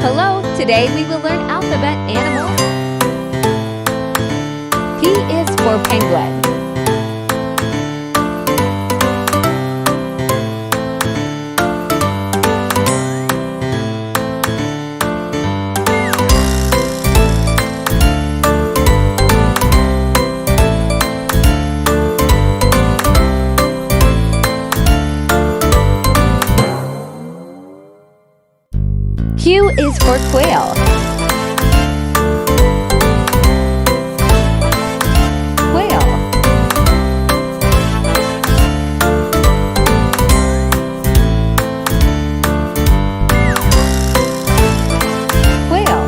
Hello, today we will learn alphabet animals. P is for penguin. Q is for quail. Quail. Quail.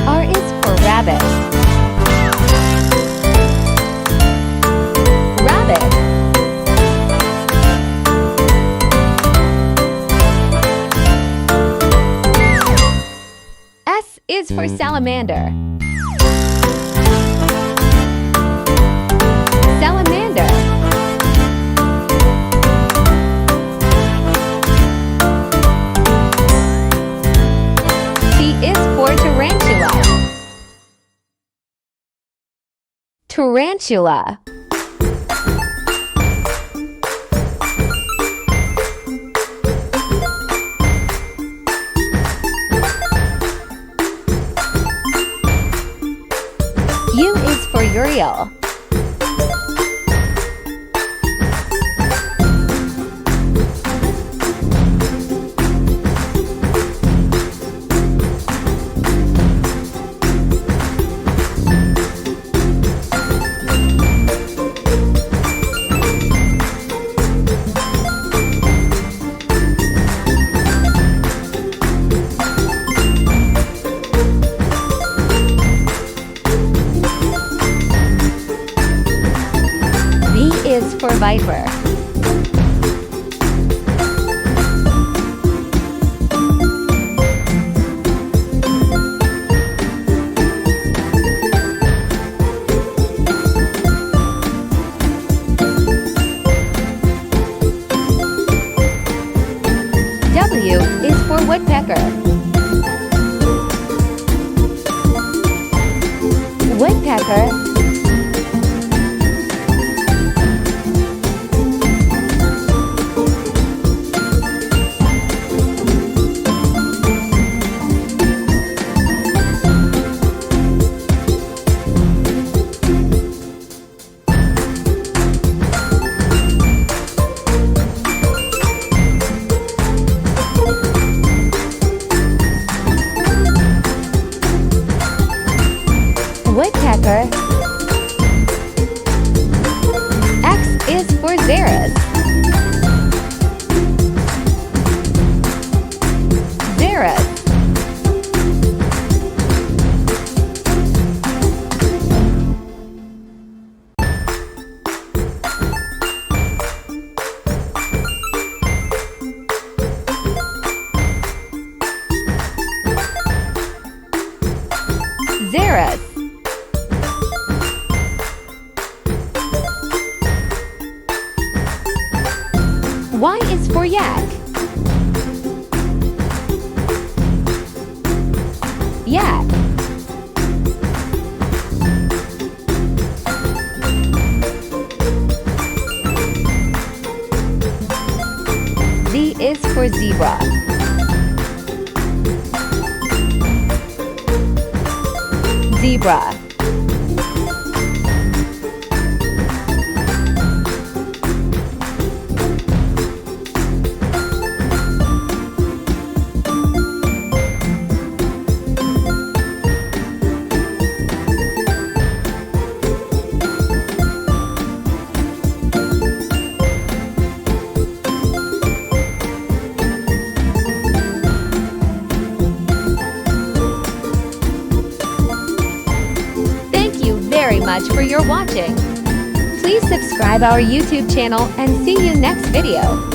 R is for rabbit. S is for salamander. Salamander. T is for tarantula. Tarantula. U is for Urial. Is for viper. W is for woodpecker. Woodpecker. Woodpecker. X is for xeris. Xeris. Xeris. Y is for yak. Yak. Z is for zebra. Zebra. Very much for your watching. Please subscribe our YouTube channel and see you next video.